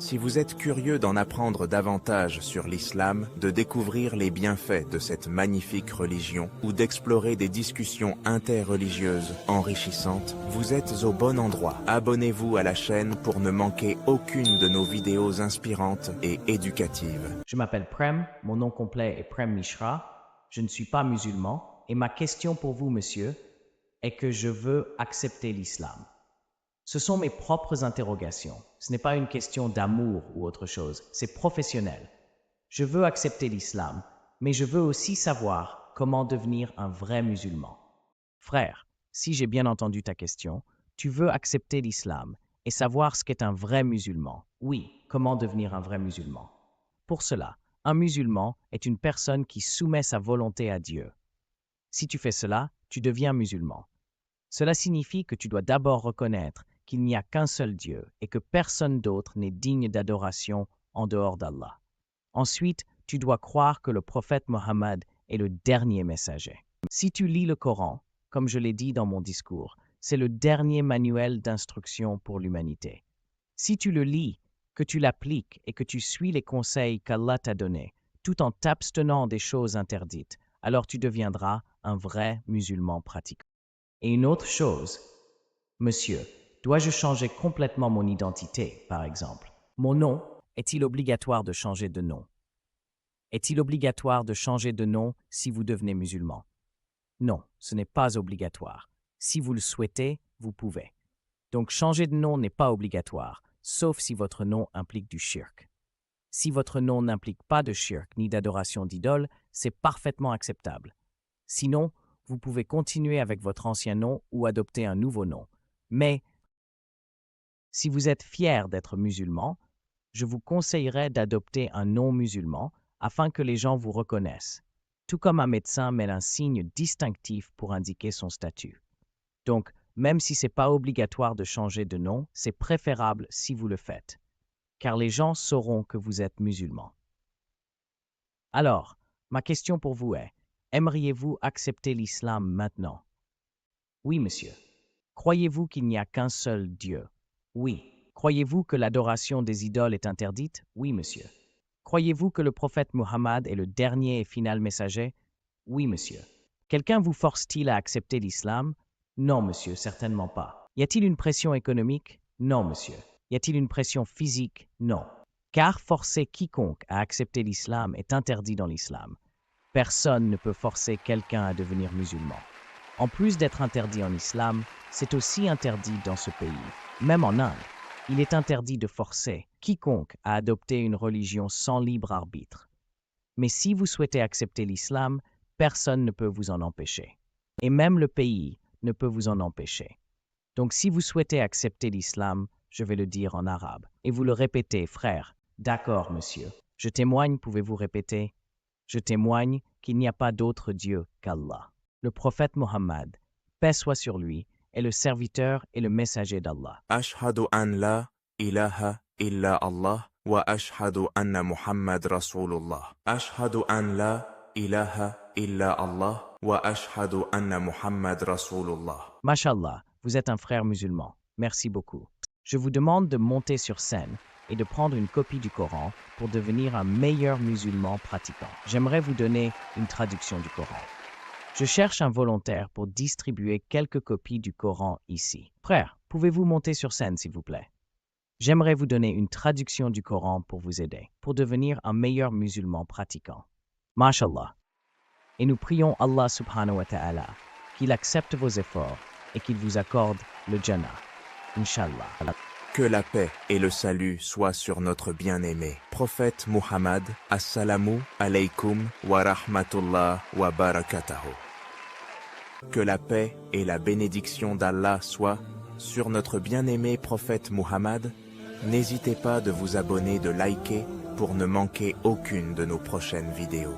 Si vous êtes curieux d'en apprendre davantage sur l'islam, de découvrir les bienfaits de cette magnifique religion ou d'explorer des discussions interreligieuses enrichissantes, vous êtes au bon endroit. Abonnez-vous à la chaîne pour ne manquer aucune de nos vidéos inspirantes et éducatives. Je m'appelle Prem, mon nom complet est Prem Mishra, je ne suis pas musulman et ma question pour vous, monsieur, est que je veux accepter l'islam. Ce sont mes propres interrogations. Ce n'est pas une question d'amour ou autre chose, c'est professionnel. Je veux accepter l'islam, mais je veux aussi savoir comment devenir un vrai musulman. Frère, si j'ai bien entendu ta question, tu veux accepter l'islam et savoir ce qu'est un vrai musulman. Oui, comment devenir un vrai musulman. Pour cela, un musulman est une personne qui soumet sa volonté à Dieu. Si tu fais cela, tu deviens musulman. Cela signifie que tu dois d'abord reconnaître qu'il n'y a qu'un seul Dieu et que personne d'autre n'est digne d'adoration en dehors d'Allah. Ensuite, tu dois croire que le prophète Mohammed est le dernier messager. Si tu lis le Coran, comme je l'ai dit dans mon discours, c'est le dernier manuel d'instruction pour l'humanité. Si tu le lis, que tu l'appliques et que tu suis les conseils qu'Allah t'a donnés, tout en t'abstenant des choses interdites, alors tu deviendras un vrai musulman pratiquant. Et une autre chose, monsieur, dois-je changer complètement mon identité, par exemple? Mon nom, est-il obligatoire de changer de nom? Est-il obligatoire de changer de nom si vous devenez musulman? Non, ce n'est pas obligatoire. Si vous le souhaitez, vous pouvez. Donc changer de nom n'est pas obligatoire, sauf si votre nom implique du shirk. Si votre nom n'implique pas de shirk ni d'adoration d'idole, c'est parfaitement acceptable. Sinon, vous pouvez continuer avec votre ancien nom ou adopter un nouveau nom. Mais si vous êtes fier d'être musulman, je vous conseillerais d'adopter un nom musulman afin que les gens vous reconnaissent, tout comme un médecin met un signe distinctif pour indiquer son statut. Donc, même si ce n'est pas obligatoire de changer de nom, c'est préférable si vous le faites, car les gens sauront que vous êtes musulman. Alors, ma question pour vous est, aimeriez-vous accepter l'islam maintenant? Oui, monsieur. Croyez-vous qu'il n'y a qu'un seul Dieu? Oui. Croyez-vous que l'adoration des idoles est interdite? Oui, monsieur. Croyez-vous que le prophète Mohammed est le dernier et final messager? Oui, monsieur. Quelqu'un vous force-t-il à accepter l'islam? Non, monsieur, certainement pas. Y a-t-il une pression économique? Non, monsieur. Y a-t-il une pression physique? Non. Car forcer quiconque à accepter l'islam est interdit dans l'islam. Personne ne peut forcer quelqu'un à devenir musulman. En plus d'être interdit en islam, c'est aussi interdit dans ce pays. Même en Inde, il est interdit de forcer quiconque à adopter une religion sans libre arbitre. Mais si vous souhaitez accepter l'islam, personne ne peut vous en empêcher. Et même le pays ne peut vous en empêcher. Donc si vous souhaitez accepter l'islam, je vais le dire en arabe. Et vous le répétez, frère. D'accord, monsieur. Je témoigne, pouvez-vous répéter? Je témoigne qu'il n'y a pas d'autre Dieu qu'Allah. Le prophète Mohammed, paix soit sur lui, est le serviteur et le messager d'Allah. Ashhadu an la ilaha illa Allah wa ashhadu anna Muhammad Rasulullah. Ashhadu an la ilaha illa Allah wa ashhadu anna Muhammad Rasulullah. Mashallah, vous êtes un frère musulman. Merci beaucoup. Je vous demande de monter sur scène et de prendre une copie du Coran pour devenir un meilleur musulman pratiquant. J'aimerais vous donner une traduction du Coran. Je cherche un volontaire pour distribuer quelques copies du Coran ici. Frère, pouvez-vous monter sur scène, s'il vous plaît? J'aimerais vous donner une traduction du Coran pour vous aider, pour devenir un meilleur musulman pratiquant. Mashallah. Et nous prions Allah subhanahu wa ta'ala qu'il accepte vos efforts et qu'il vous accorde le Jannah. Inch'Allah. Que la paix et le salut soient sur notre bien-aimé prophète Muhammad, assalamu alaykum wa rahmatullah wa barakatuhu. Que la paix et la bénédiction d'Allah soient sur notre bien-aimé prophète Muhammad. N'hésitez pas de vous abonner, de liker pour ne manquer aucune de nos prochaines vidéos.